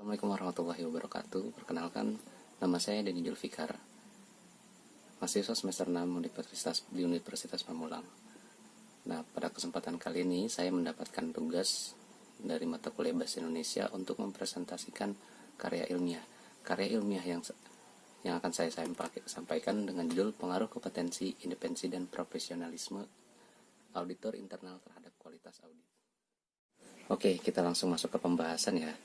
Assalamualaikum warahmatullahi wabarakatuh. Perkenalkan, nama saya Denny Julfikar, mahasiswa semester 6 di Universitas Pamulang. Nah, pada kesempatan kali ini saya mendapatkan tugas dari mata kuliah Bahasa Indonesia untuk mempresentasikan karya ilmiah. Karya ilmiah yang akan saya sampaikan dengan judul Pengaruh Kompetensi, Independensi, dan Profesionalisme Auditor Internal terhadap Kualitas Audit. Oke, kita langsung masuk ke pembahasan ya.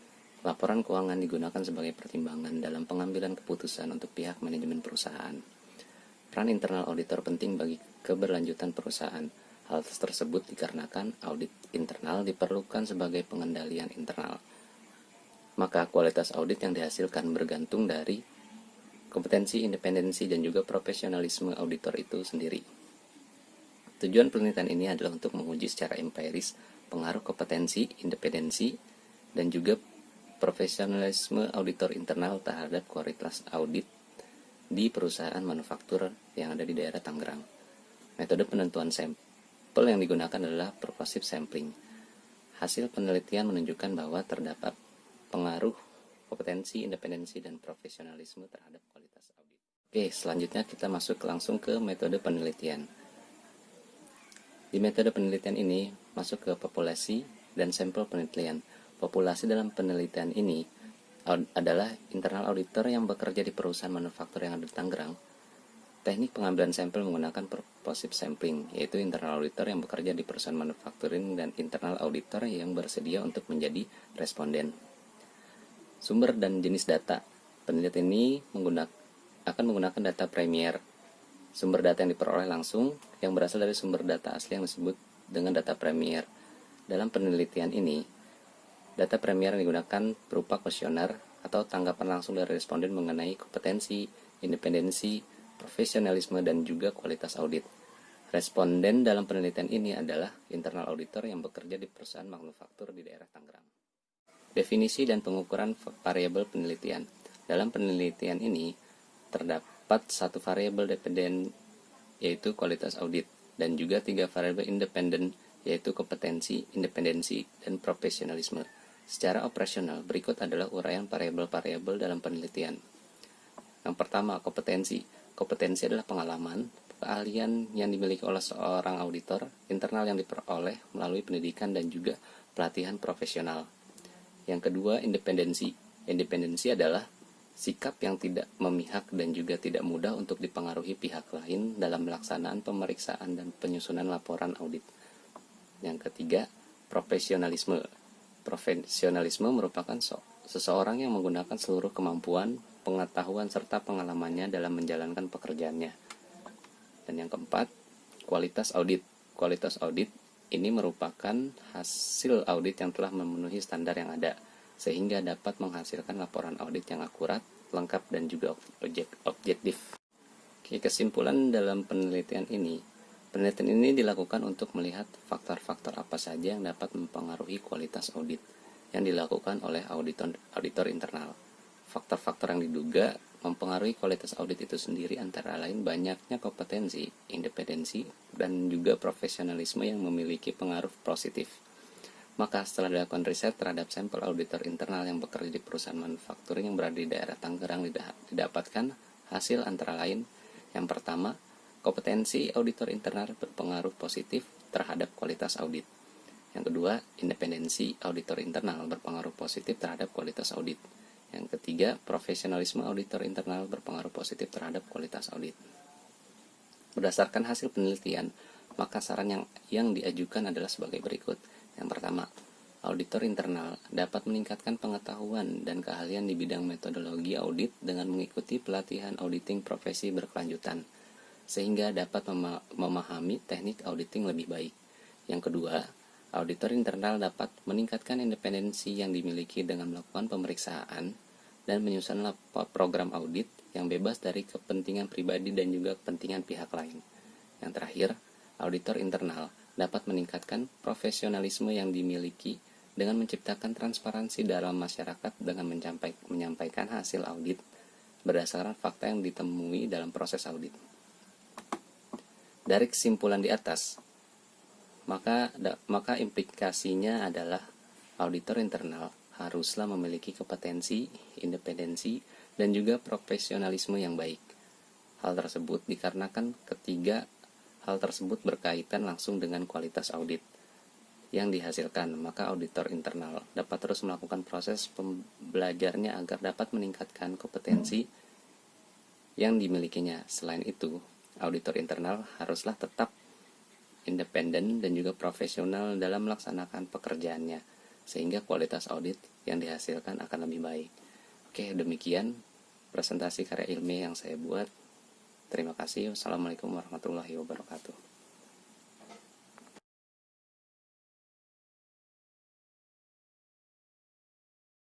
Laporan keuangan digunakan sebagai pertimbangan dalam pengambilan keputusan untuk pihak manajemen perusahaan. Peran internal auditor penting bagi keberlanjutan perusahaan. Hal tersebut dikarenakan audit internal diperlukan sebagai pengendalian internal. Maka kualitas audit yang dihasilkan bergantung dari kompetensi, independensi, dan juga profesionalisme auditor itu sendiri. Tujuan penelitian ini adalah untuk menguji secara empiris pengaruh kompetensi, independensi, dan juga profesionalisme auditor internal terhadap kualitas audit di perusahaan manufaktur yang ada di daerah Tangerang. Metode penentuan sampel yang digunakan adalah purposive sampling. Hasil penelitian menunjukkan bahwa terdapat pengaruh kompetensi, independensi, dan profesionalisme terhadap kualitas audit. Oke, selanjutnya kita masuk langsung ke metode penelitian. Di metode penelitian ini masuk ke populasi dan sampel penelitian. Populasi dalam penelitian ini adalah internal auditor yang bekerja di perusahaan manufaktur yang ada di Tangerang. Teknik pengambilan sampel menggunakan purposive sampling, yaitu internal auditor yang bekerja di perusahaan manufacturing dan internal auditor yang bersedia untuk menjadi responden. Sumber dan jenis data. Penelitian ini akan menggunakan data Premier. Sumber data yang diperoleh langsung yang berasal dari sumber data asli yang disebut dengan data Premier. Dalam penelitian ini, data Premier yang digunakan berupa kuesioner atau tanggapan langsung dari responden mengenai kompetensi, independensi, profesionalisme, dan juga kualitas audit. Responden dalam penelitian ini adalah internal auditor yang bekerja di perusahaan manufaktur di daerah Tangerang. Definisi dan pengukuran variabel penelitian. Dalam penelitian ini terdapat satu variabel dependen yaitu kualitas audit dan juga 3 variabel independen yaitu kompetensi, independensi, dan profesionalisme. Secara operasional, berikut adalah uraian variabel-variabel dalam penelitian. Yang pertama, kompetensi. Kompetensi adalah pengalaman, keahlian yang dimiliki oleh seorang auditor internal yang diperoleh melalui pendidikan dan juga pelatihan profesional. Yang kedua, independensi. Independensi adalah sikap yang tidak memihak dan juga tidak mudah untuk dipengaruhi pihak lain dalam pelaksanaan pemeriksaan dan penyusunan laporan audit. Yang ketiga, profesionalisme. Profesionalisme merupakan seseorang yang menggunakan seluruh kemampuan, pengetahuan, serta pengalamannya dalam menjalankan pekerjaannya. Dan yang keempat, kualitas audit. Kualitas audit ini merupakan hasil audit yang telah memenuhi standar yang ada, sehingga dapat menghasilkan laporan audit yang akurat, lengkap, dan juga objektif. Oke, kesimpulan dalam penelitian ini dilakukan untuk melihat faktor-faktor apa saja yang dapat mempengaruhi kualitas audit yang dilakukan oleh auditor internal. Faktor-faktor yang diduga mempengaruhi kualitas audit itu sendiri antara lain banyaknya kompetensi, independensi, dan juga profesionalisme yang memiliki pengaruh positif. Maka setelah dilakukan riset terhadap sampel auditor internal yang bekerja di perusahaan manufakturing yang berada di daerah Tangerang didapatkan hasil antara lain yang pertama, kompetensi auditor internal berpengaruh positif terhadap kualitas audit. Yang kedua, independensi auditor internal berpengaruh positif terhadap kualitas audit. Yang ketiga, profesionalisme auditor internal berpengaruh positif terhadap kualitas audit. Berdasarkan hasil penelitian, maka saran yang diajukan adalah sebagai berikut. Yang pertama, auditor internal dapat meningkatkan pengetahuan dan keahlian di bidang metodologi audit dengan mengikuti pelatihan auditing profesi berkelanjutan, sehingga dapat memahami teknik auditing lebih baik. Yang kedua, auditor internal dapat meningkatkan independensi yang dimiliki dengan melakukan pemeriksaan dan menyusun program audit yang bebas dari kepentingan pribadi dan juga kepentingan pihak lain. Yang terakhir, auditor internal dapat meningkatkan profesionalisme yang dimiliki dengan menciptakan transparansi dalam masyarakat dengan menyampaikan hasil audit berdasarkan fakta yang ditemui dalam proses audit. Dari kesimpulan di atas, maka implikasinya adalah auditor internal haruslah memiliki kompetensi, independensi, dan juga profesionalisme yang baik. Hal tersebut dikarenakan ketiga hal tersebut berkaitan langsung dengan kualitas audit yang dihasilkan, maka auditor internal dapat terus melakukan proses pembelajarnya agar dapat meningkatkan kompetensi yang dimilikinya. Selain itu, auditor internal haruslah tetap independen dan juga profesional dalam melaksanakan pekerjaannya, sehingga kualitas audit yang dihasilkan akan lebih baik. Oke, demikian presentasi karya ilmiah yang saya buat. Terima kasih. Wassalamualaikum warahmatullahi wabarakatuh.